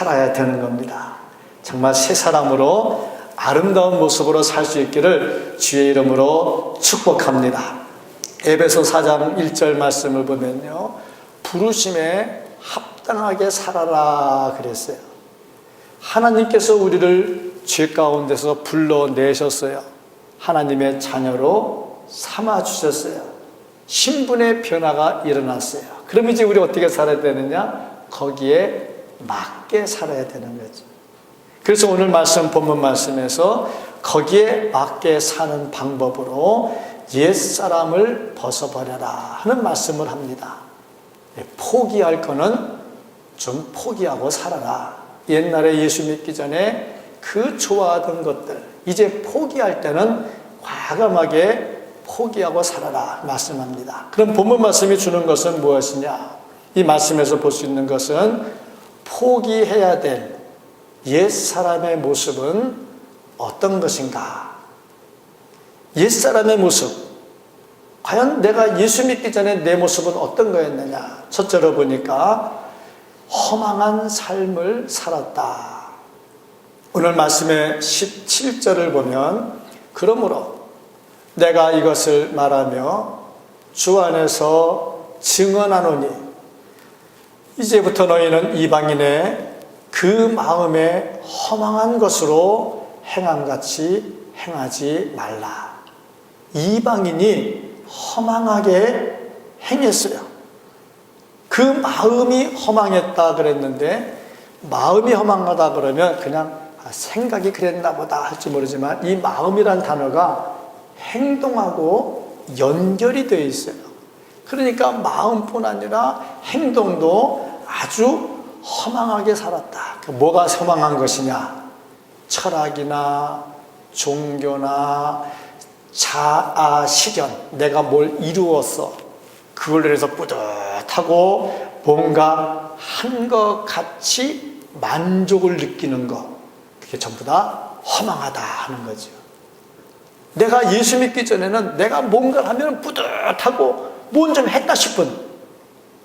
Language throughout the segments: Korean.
살아야 되는 겁니다. 정말 새 사람으로 아름다운 모습으로 살 수 있기를 주의 이름으로 축복합니다. 에베소 4장 1절 말씀을 보면요, 부르심에 합당하게 살아라 그랬어요. 하나님께서 우리를 죄 가운데서 불러내셨어요. 하나님의 자녀로 삼아주셨어요. 신분의 변화가 일어났어요. 그럼 이제 우리 어떻게 살아야 되느냐? 거기에 맞게 살아야 되는 거죠. 그래서 오늘 말씀, 본문 말씀에서 거기에 맞게 사는 방법으로 옛사람을 벗어버려라 하는 말씀을 합니다. 포기할 거는 좀 포기하고 살아라. 옛날에 예수 믿기 전에 그 좋아하던 것들, 이제 포기할 때는 과감하게 포기하고 살아라 말씀합니다. 그럼 본문 말씀이 주는 것은 무엇이냐? 이 말씀에서 볼 수 있는 것은 포기해야 될 옛사람의 모습은 어떤 것인가? 옛사람의 모습, 과연 내가 예수 믿기 전에 내 모습은 어떤 거였느냐? 첫째로 보니까 허망한 삶을 살았다. 오늘 말씀의 17절을 보면, 그러므로 내가 이것을 말하며 주 안에서 증언하노니 이제부터 너희는 이방인의 그 마음에 허망한 것으로 행함같이 행하지 말라. 이방인이 허망하게 행했어요. 그 마음이 허망했다 그랬는데, 마음이 허망하다 그러면 그냥 생각이 그랬나 보다 할지 모르지만, 이 마음이란 단어가 행동하고 연결이 되어 있어요. 그러니까 마음뿐 아니라 행동도 아주 허망하게 살았다. 뭐가 허망한 것이냐? 철학이나 종교나 자아 실현, 내가 뭘 이루었어, 그걸로 해서 뿌듯하고 뭔가 한 것 같이 만족을 느끼는 것, 그게 전부 다 허망하다 하는 거죠. 내가 예수 믿기 전에는 내가 뭔가를 하면 뿌듯하고 뭔 좀 했다 싶은,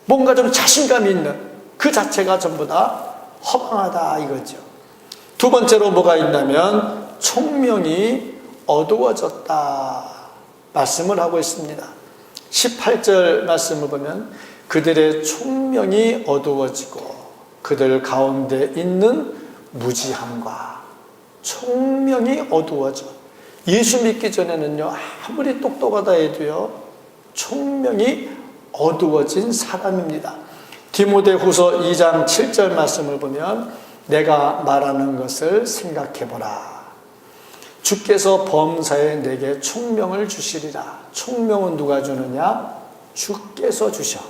뭔가 좀 자신감이 있는 그 자체가 전부 다 허망하다 이거죠. 두 번째로 뭐가 있냐면 총명이 어두워졌다 말씀을 하고 있습니다. 18절 말씀을 보면 그들의 총명이 어두워지고 그들 가운데 있는 무지함과, 총명이 어두워져. 예수 믿기 전에는요, 아무리 똑똑하다 해도요, 총명이 어두워진 사람입니다. 디모데후서 2장 7절 말씀을 보면 내가 말하는 것을 생각해보라. 주께서 범사에 내게 총명을 주시리라. 총명은 누가 주느냐? 주께서 주셔.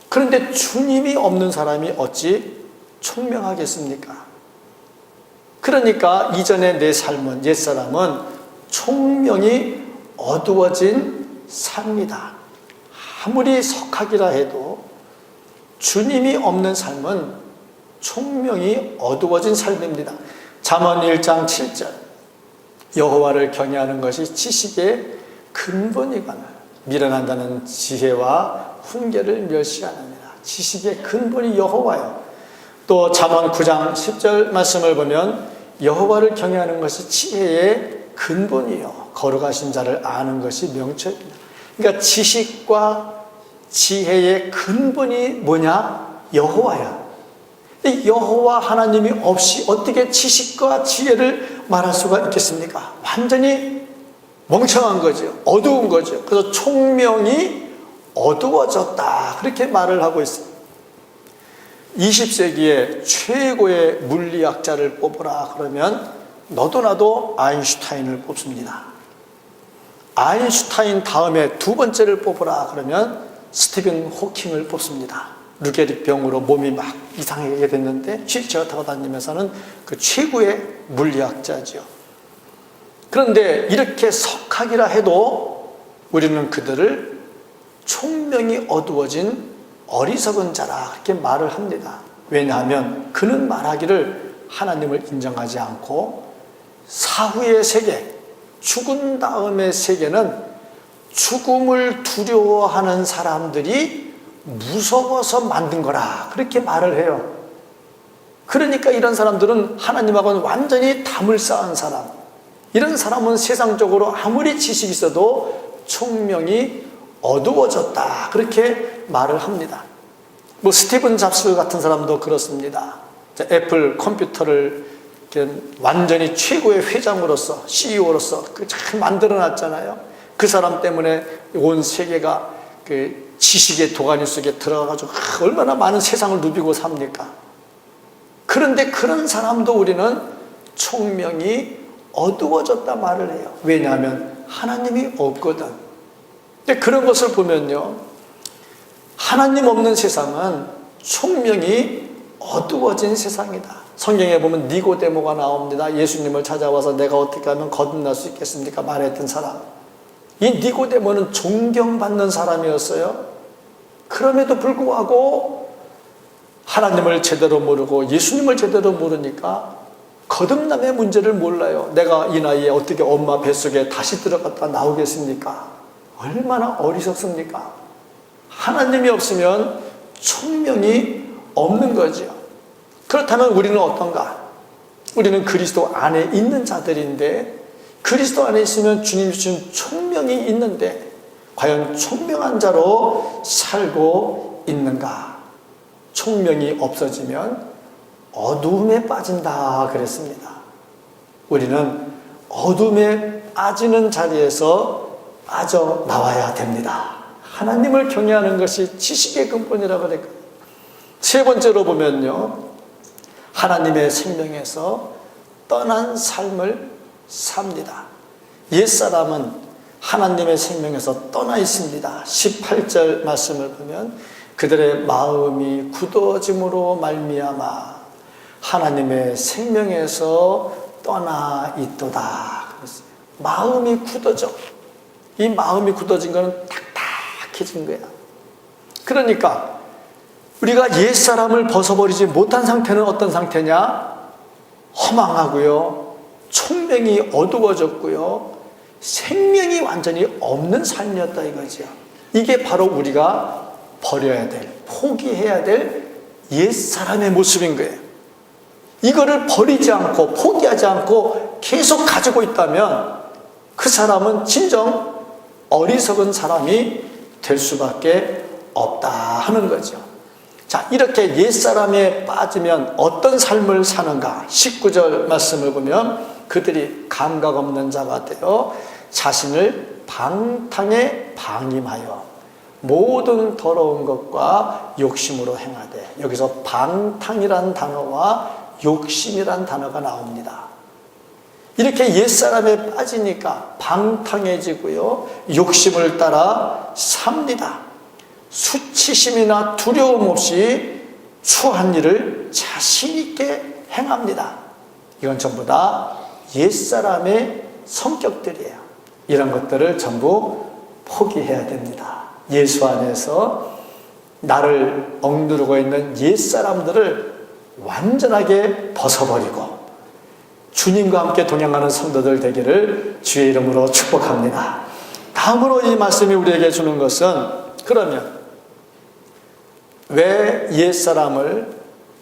그런데 주님이 없는 사람이 어찌 총명하겠습니까? 그러니까 이전의 내 삶은, 옛사람은 총명이 어두워진 삶이다. 아무리 석학이라 해도 주님이 없는 삶은 총명이 어두워진 삶입니다. 잠언 1장 7절, 여호와를 경외하는 것이 지식의 근본이거늘 미련한다는 지혜와 훈계를 멸시하느니라. 지식의 근본이 여호와요. 또 잠언 9장 10절 말씀을 보면 여호와를 경외하는 것이 지혜의 근본이요, 거룩하신 자를 아는 것이 명철이다. 그러니까 지식과 지혜의 근본이 뭐냐? 여호와야. 여호와 하나님이 없이 어떻게 지식과 지혜를 말할 수가 있겠습니까? 완전히 멍청한 거죠. 어두운 거죠. 그래서 총명이 어두워졌다, 그렇게 말을 하고 있습니다. 20세기에 최고의 물리학자를 뽑으라 그러면 너도 나도 아인슈타인을 뽑습니다. 아인슈타인 다음에 두 번째를 뽑으라 그러면 스티븐 호킹을 뽑습니다. 루게릭병으로 몸이 막 이상하게 됐는데 휠체어 타고 다니면서는 그 최고의 물리학자죠. 그런데 이렇게 석학이라 해도 우리는 그들을 총명이 어두워진 어리석은 자라 그렇게 말을 합니다. 왜냐하면 그는 말하기를 하나님을 인정하지 않고 사후의 세계, 죽은 다음의 세계는 죽음을 두려워하는 사람들이 무서워서 만든 거라 그렇게 말을 해요. 그러니까 이런 사람들은 하나님하고는 완전히 담을 쌓은 사람, 이런 사람은 세상적으로 아무리 지식이 있어도 총명이 어두워졌다, 그렇게 말을 합니다. 뭐 스티븐 잡스 같은 사람도 그렇습니다. 애플 컴퓨터를 완전히 최고의 회장으로서, CEO로서 잘 만들어놨잖아요. 그 사람 때문에 온 세계가 그 지식의 도가니 속에 들어가가지고 얼마나 많은 세상을 누비고 삽니까? 그런데 그런 사람도 우리는 총명이 어두워졌다 말을 해요. 왜냐하면 하나님이 없거든. 근데 그런 것을 보면요, 하나님 없는 세상은 총명이 어두워진 세상이다. 성경에 보면 니고데모가 나옵니다. 예수님을 찾아와서 내가 어떻게 하면 거듭날 수 있겠습니까? 말했던 사람. 이 니고데모는 존경받는 사람이었어요. 그럼에도 불구하고 하나님을 제대로 모르고 예수님을 제대로 모르니까 거듭남의 문제를 몰라요. 내가 이 나이에 어떻게 엄마 뱃속에 다시 들어갔다 나오겠습니까? 얼마나 어리석습니까? 하나님이 없으면 총명이 없는 거죠. 그렇다면 우리는 어떤가? 우리는 그리스도 안에 있는 자들인데, 그리스도 안에 있으면 주님 주신 총명이 있는데 과연 총명한 자로 살고 있는가? 총명이 없어지면 어두움에 빠진다 그랬습니다. 우리는 어둠에 빠지는 자리에서 빠져나와야 됩니다. 하나님을 경외하는 것이 지식의 근본이라고 그랬거든요. 세 번째로 보면요, 하나님의 생명에서 떠난 삶을 삽니다. 옛사람은 하나님의 생명에서 떠나 있습니다. 18절 말씀을 보면 그들의 마음이 굳어짐으로 말미암아 하나님의 생명에서 떠나 있도다 그랬어요. 마음이 굳어져. 이 마음이 굳어진 거는 딱딱해진 거야. 그러니까 우리가 옛사람을 벗어버리지 못한 상태는 어떤 상태냐? 허망하고요, 총명이 어두워졌고요, 생명이 완전히 없는 삶이었다 이거죠. 이게 바로 우리가 버려야 될, 포기해야 될 옛사람의 모습인 거예요. 이거를 버리지 않고 포기하지 않고 계속 가지고 있다면 그 사람은 진정 어리석은 사람이 될 수밖에 없다 하는 거죠. 자, 이렇게 옛사람에 빠지면 어떤 삶을 사는가? 19절 말씀을 보면 그들이 감각 없는 자가 되어 자신을 방탕에 방임하여 모든 더러운 것과 욕심으로 행하되, 여기서 방탕이란 단어와 욕심이란 단어가 나옵니다. 이렇게 옛사람에 빠지니까 방탕해지고요, 욕심을 따라 삽니다. 수치심이나 두려움 없이 추한 일을 자신 있게 행합니다. 이건 전부 다 옛사람의 성격들이에요. 이런 것들을 전부 포기해야 됩니다. 예수 안에서 나를 억누르고 있는 옛사람들을 완전하게 벗어버리고 주님과 함께 동행하는 성도들 되기를 주의 이름으로 축복합니다. 다음으로 이 말씀이 우리에게 주는 것은, 그러면 왜 옛사람을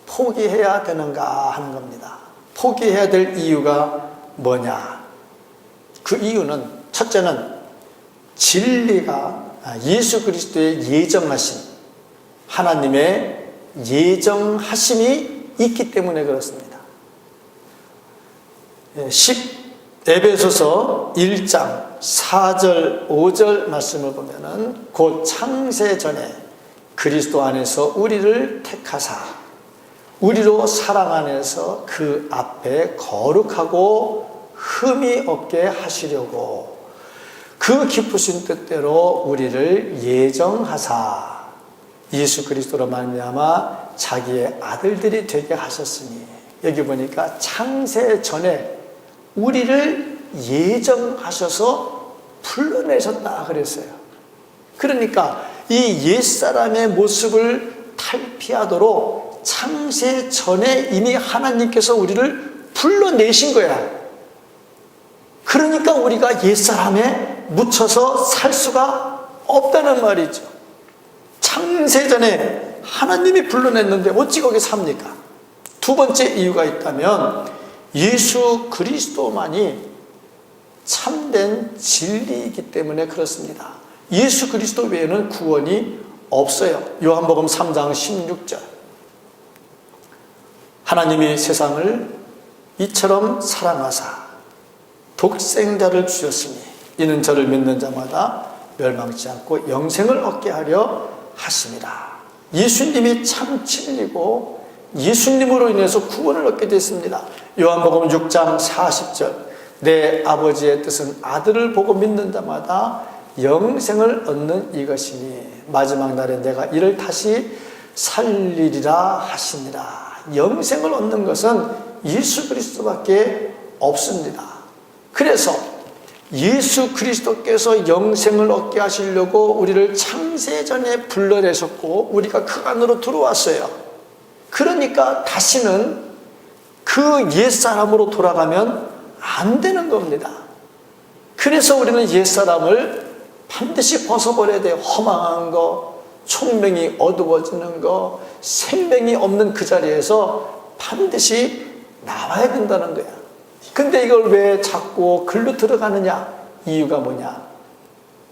포기해야 되는가 하는 겁니다. 포기해야 될 이유가 뭐냐? 그 이유는, 첫째는 진리가 예수 그리스도의 예정하심, 하나님의 예정하심이 있기 때문에 그렇습니다. 에베소서 1장 4절 5절 말씀을 보면은 곧 창세 전에 그리스도 안에서 우리를 택하사 우리로 사랑 안에서 그 앞에 거룩하고 흠이 없게 하시려고 그 기쁘신 뜻대로 우리를 예정하사 예수 그리스도로 말미암아 자기의 아들들이 되게 하셨으니, 여기 보니까 창세 전에 우리를 예정하셔서 불러내셨다 그랬어요. 그러니까 이 옛사람의 모습을 탈피하도록 창세 전에 이미 하나님께서 우리를 불러내신 거야. 그러니까 우리가 옛사람에 묻혀서 살 수가 없다는 말이죠. 창세 전에 하나님이 불러냈는데 어찌 거기 삽니까? 두 번째 이유가 있다면 예수 그리스도만이 참된 진리이기 때문에 그렇습니다. 예수 그리스도 외에는 구원이 없어요. 요한복음 3장 16절. 하나님이 세상을 이처럼 사랑하사 독생자를 주셨으니 이는 저를 믿는 자마다 멸망치 않고 영생을 얻게 하려 하심이라. 예수님이 참 진리고 예수님으로 인해서 구원을 얻게 됐습니다. 요한복음 6장 40절. 내 아버지의 뜻은 아들을 보고 믿는 자마다 영생을 얻는 이것이니 마지막 날에 내가 이를 다시 살리리라 하시니라. 영생을 얻는 것은 예수 그리스도밖에 없습니다. 그래서 예수 그리스도께서 영생을 얻게 하시려고 우리를 창세전에 불러내셨고 우리가 그 안으로 들어왔어요. 그러니까 다시는 그 옛사람으로 돌아가면 안 되는 겁니다. 그래서 우리는 옛사람을 반드시 벗어버려야 돼요. 허망한 거, 총명이 어두워지는 거, 생명이 없는 그 자리에서 반드시 나와야 된다는 거야. 근데 이걸 왜 자꾸 글로 들어가느냐? 이유가 뭐냐?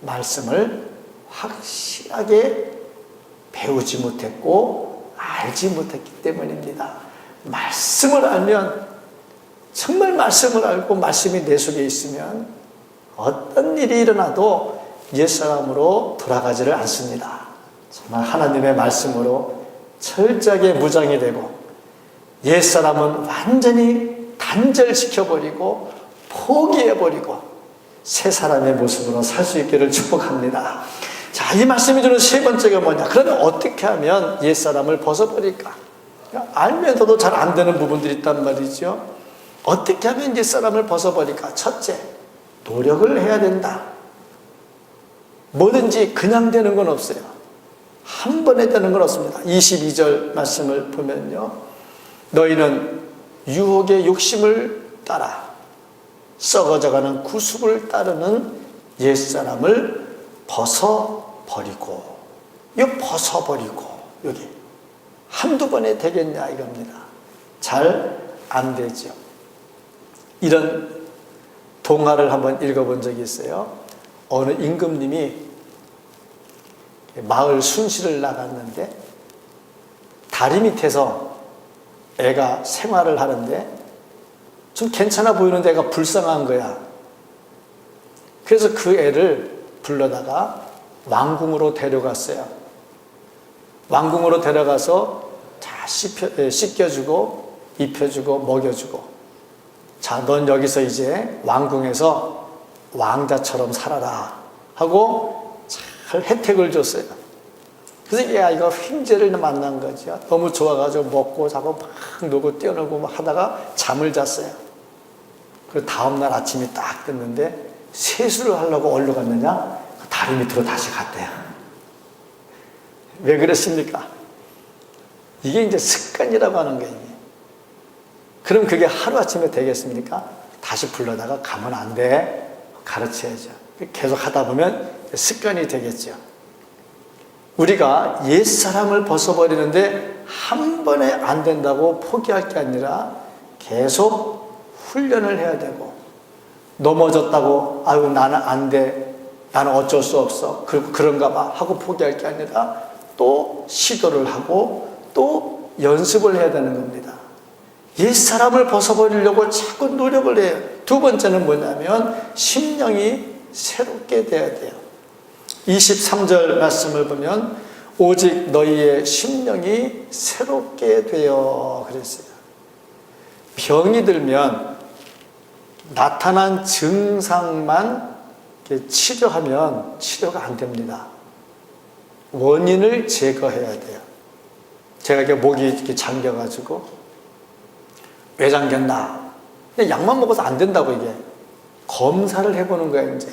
말씀을 확실하게 배우지 못했고 알지 못했기 때문입니다. 말씀을 알면, 정말 말씀을 알고 말씀이 내 속에 있으면 어떤 일이 일어나도 옛사람으로 돌아가지를 않습니다. 정말 하나님의 말씀으로 철저하게 무장이 되고 옛사람은 완전히 단절시켜버리고 포기해버리고 새 사람의 모습으로 살 수 있기를 축복합니다. 자, 이 말씀이 주는 세 번째가 뭐냐? 그러면 어떻게 하면 옛사람을 벗어버릴까? 알면서도 잘 안 되는 부분들이 있단 말이죠. 어떻게 하면 옛사람을 벗어버릴까? 첫째, 노력을 해야 된다. 뭐든지 그냥 되는 건 없어요. 한 번에 되는 건 없습니다. 22절 말씀을 보면요. 너희는 유혹의 욕심을 따라 썩어져가는 구습을 따르는 옛사람을 벗어버리고, 이 벗어버리고, 여기 한두 번에 되겠냐 이겁니다. 잘 안 되죠. 이런 동화를 한번 읽어본 적이 있어요. 어느 임금님이 마을 순시를 나갔는데 다리 밑에서 애가 생활을 하는데 좀 괜찮아 보이는 애가 불쌍한 거야. 그래서 그 애를 불러다가 왕궁으로 데려갔어요. 왕궁으로 데려가서 다 씻겨주고 입혀주고 먹여주고, 자, 넌 여기서 이제 왕궁에서 왕자처럼 살아라 하고 잘 혜택을 줬어요. 그래서 얘가 이거 횡재를 만난 거죠. 너무 좋아가지고 먹고 자고 막 놀고 뛰어놀고 막 하다가 잠을 잤어요. 그리고 다음날 아침이 딱 됐는데 세수를 하려고 어디로 갔느냐? 다리 밑으로 다시 갔대요. 왜 그랬습니까? 이게 이제 습관이라고 하는 거예요. 그럼 그게 하루아침에 되겠습니까? 다시 불러다가 가면 안 돼. 가르쳐야죠. 계속 하다 보면 습관이 되겠죠. 우리가 옛사람을 벗어버리는데 한 번에 안 된다고 포기할 게 아니라 계속 훈련을 해야 되고, 넘어졌다고 아유 나는 안 돼, 나는 어쩔 수 없어, 그런가 봐 하고 포기할 게 아니라 또 시도를 하고 또 연습을 해야 되는 겁니다. 옛사람을 벗어버리려고 자꾸 노력을 해요. 두 번째는 뭐냐면 심령이 새롭게 돼야 돼요. 23절 말씀을 보면 오직 너희의 심령이 새롭게 되어 그랬어요. 병이 들면 나타난 증상만 치료하면 치료가 안 됩니다. 원인을 제거해야 돼요. 제가 이렇게 목이 이렇게 잠겨가지고 왜 잠겼나? 약만 먹어서 안 된다고. 이게 검사를 해보는 거야. 이제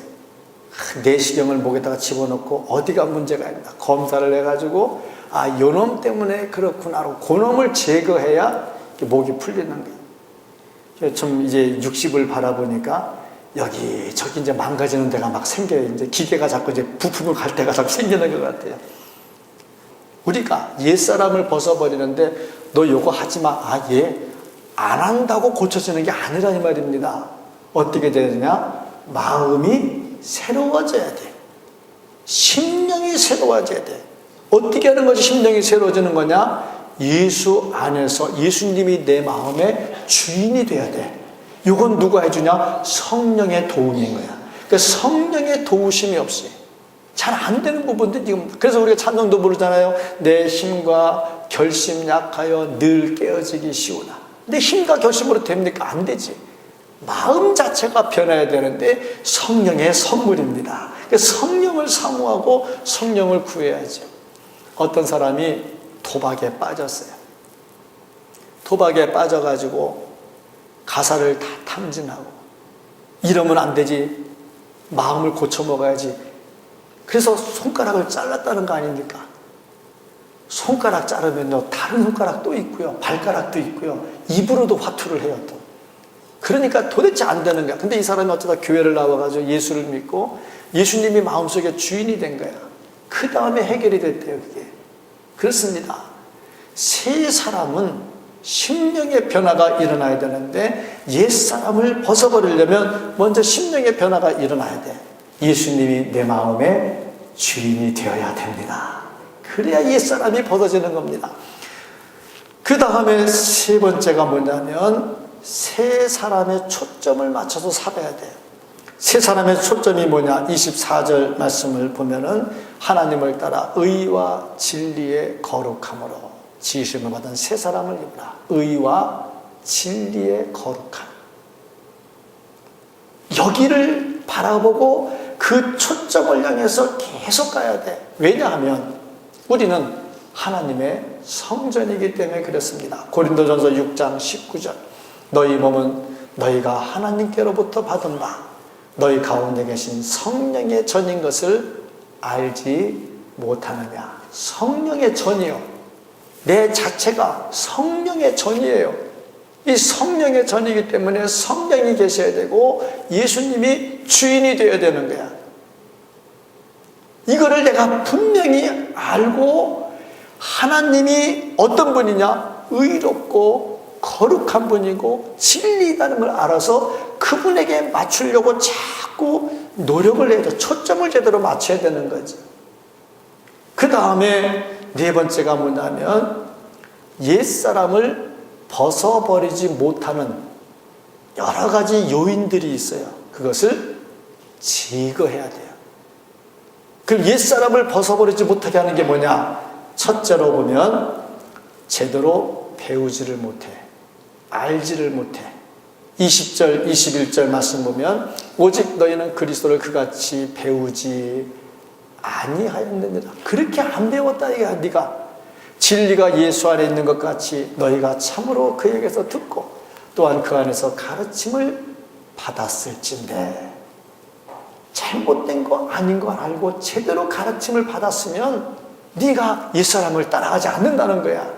내시경을 목에다가 집어넣고 어디가 문제가 있나 검사를 해가지고 아, 요놈 때문에 그렇구나. 그놈을 제거해야 목이 풀리는 거야. 좀 이제 60을 바라보니까 여기 저기 이제 망가지는 데가 막 생겨요. 이제 기계가 자꾸 이제 부품을 갈 때가 자꾸 생기는 것 같아요. 우리가 옛사람을 벗어버리는데 너 요거 하지 마. 안 한다고 고쳐지는 게 아니라 이 말입니다. 어떻게 되느냐? 마음이 새로워져야 돼. 심령이 새로워져야 돼. 어떻게 하는 것이 심령이 새로워지는 거냐? 예수 안에서 예수님이 내 마음의 주인이 돼야 돼. 이건 누가 해주냐? 성령의 도움인 거야. 그러니까 성령의 도우심이 없이 잘 안 되는 부분들 지금. 그래서 우리가 찬송도 부르잖아요. 내 힘과 결심 약하여 늘 깨어지기 쉬우나. 내 힘과 결심으로 됩니까? 안 되지. 마음 자체가 변해야 되는데 성령의 선물입니다. 성령을 사모하고 성령을 구해야죠. 어떤 사람이 도박에 빠졌어요. 도박에 빠져가지고 가사를 다 탐진하고 이러면 안 되지. 마음을 고쳐 먹어야지. 그래서 손가락을 잘랐다는 거 아닙니까? 손가락 자르면요, 다른 손가락 또 있고요, 발가락도 있고요, 입으로도 화투를 해요 또. 그러니까 도대체 안 되는 거야. 근데 이 사람이 어쩌다 교회를 나와가지고 예수를 믿고 예수님이 마음속에 주인이 된 거야. 그 다음에 해결이 됐대요, 그게. 그렇습니다. 새 사람은 심령의 변화가 일어나야 되는데 옛사람을 벗어버리려면 먼저 심령의 변화가 일어나야 돼. 예수님이 내 마음의 주인이 되어야 됩니다. 그래야 옛사람이 벗어지는 겁니다. 그 다음에 세 번째가 뭐냐면 새 사람의 초점을 맞춰서 살아야 돼요. 새 사람의 초점이 뭐냐? 24절 말씀을 보면은 하나님을 따라 의와 진리의 거룩함으로 지으심을 받은 새 사람을 입으라. 의와 진리의 거룩함. 여기를 바라보고 그 초점을 향해서 계속 가야 돼. 왜냐하면 우리는 하나님의 성전이기 때문에 그렇습니다. 고린도전서 6장 19절. 너희 몸은 너희가 하나님께로부터 받은 바 너희 가운데 계신 성령의 전인 것을 알지 못하느냐. 성령의 전이요. 내 자체가 성령의 전이에요. 이 성령의 전이기 때문에 성령이 계셔야 되고 예수님이 주인이 되어야 되는 거야. 이거를 내가 분명히 알고 하나님이 어떤 분이냐? 의롭고 거룩한 분이고 진리라는 걸 알아서 그분에게 맞추려고 자꾸 노력을 해야 돼. 초점을 제대로 맞춰야 되는 거지. 그 다음에 네 번째가 뭐냐면 옛사람을 벗어버리지 못하는 여러 가지 요인들이 있어요. 그것을 제거해야 돼요. 그 옛사람을 벗어버리지 못하게 하는 게 뭐냐? 첫째로 보면 제대로 배우지를 못해. 알지를 못해. 20절, 21절 말씀 보면 오직 너희는 그리스도를 그같이 배우지 아니하였느니라. 그렇게 안 배웠다 이거야. 네가 진리가 예수 안에 있는 것 같이 너희가 참으로 그에게서 듣고 또한 그 안에서 가르침을 받았을진데 잘못된 거 아닌 거 알고 제대로 가르침을 받았으면 네가 옛사람을 따라가지 않는다는 거야.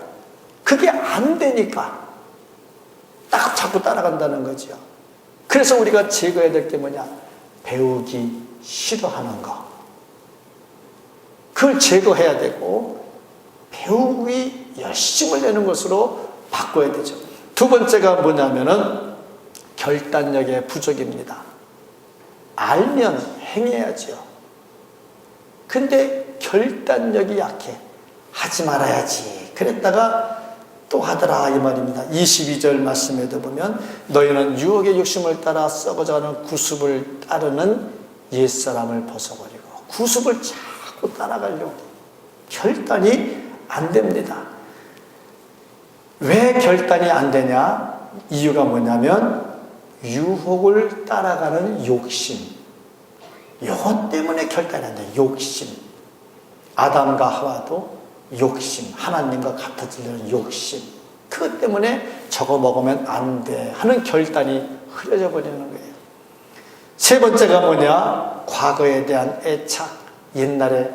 그게 안 되니까 딱 자꾸 따라간다는 거죠. 그래서 우리가 제거해야 될 게 뭐냐? 배우기 싫어하는 거. 그걸 제거해야 되고 배우기 열심을 내는 것으로 바꿔야 되죠. 두 번째가 뭐냐면은 결단력의 부족입니다. 알면 행해야죠. 근데 결단력이 약해. 하지 말아야지. 그랬다가 또 하더라 이 말입니다. 22절 말씀에도 보면 너희는 유혹의 욕심을 따라 썩어져가는 구습을 따르는 옛사람을 벗어버리고 구습을 자꾸 따라가려고 결단이 안 됩니다. 왜 결단이 안 되냐? 이유가 뭐냐면 유혹을 따라가는 욕심. 이것 때문에 결단이 안 돼요. 욕심. 아담과 하와도 욕심, 하나님과 같아지려는 욕심. 그것 때문에 저거 먹으면 안 돼 하는 결단이 흐려져 버리는 거예요. 세 번째가 뭐냐? 과거에 대한 애착. 옛날에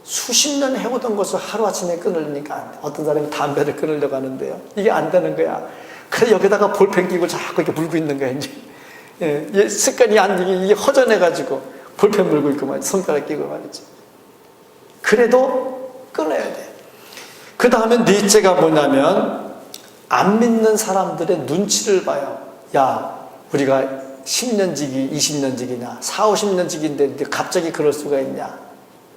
수십 년 해오던 것을 하루아침에 끊으려니까 안 돼. 어떤 사람이 담배를 끊으려고 하는데요. 이게 안 되는 거야. 그래 여기다가 볼펜 끼고 자꾸 이렇게 물고 있는 거야. 이제 예, 습관이 이게 허전해가지고 볼펜 물고 있고 말이지. 손가락 끼고 말이지. 그래도 끊어야 돼. 그 다음에 넷째가 뭐냐면 안 믿는 사람들의 눈치를 봐요. 야, 우리가 10년 지기, 20년 지기냐, 4, 50년 지기인데 갑자기 그럴 수가 있냐.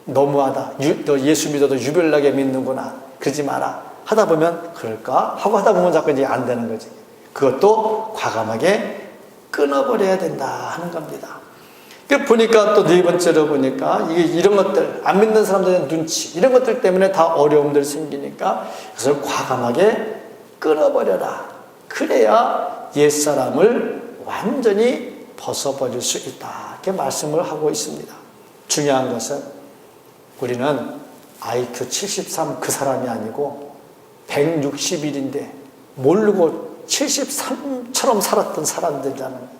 너무하다. 너 예수 믿어도 유별나게 믿는구나. 그러지 마라. 하다 보면 그럴까? 하고 하다 보면 자꾸 이제 안 되는 거지. 그것도 과감하게 끊어버려야 된다 하는 겁니다. 보니까 또 네 번째로 보니까 이런 것들, 안 믿는 사람들의 눈치, 이런 것들 때문에 다 어려움들 생기니까 그것을 과감하게 끊어버려라. 그래야 옛사람을 완전히 벗어버릴 수 있다. 이렇게 말씀을 하고 있습니다. 중요한 것은 우리는 IQ 73 그 사람이 아니고 161인데 모르고 73처럼 살았던 사람들이라는 거예요.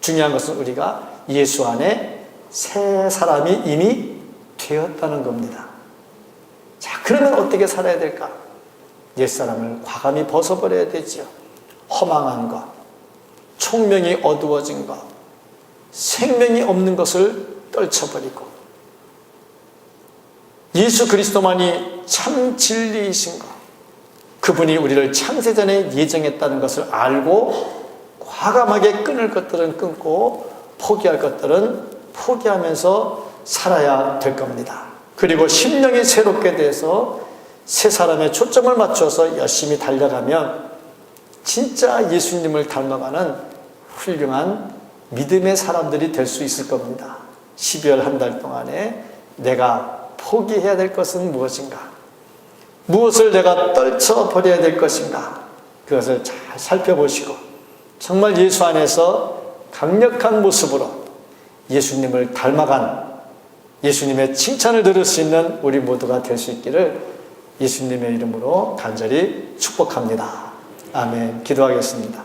중요한 것은 우리가 예수 안에 새 사람이 이미 되었다는 겁니다. 자, 그러면 어떻게 살아야 될까? 옛사람을 과감히 벗어버려야 되지요. 허망한 것, 총명이 어두워진 것, 생명이 없는 것을 떨쳐버리고 예수 그리스도만이 참 진리이신 것, 그분이 우리를 창세전에 예정했다는 것을 알고 과감하게 끊을 것들은 끊고 포기할 것들은 포기하면서 살아야 될 겁니다. 그리고 심령이 새롭게 돼서 새 사람의 초점을 맞춰서 열심히 달려가면 진짜 예수님을 닮아가는 훌륭한 믿음의 사람들이 될 수 있을 겁니다. 12월 한 달 동안에 내가 포기해야 될 것은 무엇인가? 무엇을 내가 떨쳐버려야 될 것인가? 그것을 잘 살펴보시고 정말 예수 안에서 강력한 모습으로 예수님을 닮아간 예수님의 칭찬을 들을 수 있는 우리 모두가 될 수 있기를 예수님의 이름으로 간절히 축복합니다. 아멘. 기도하겠습니다.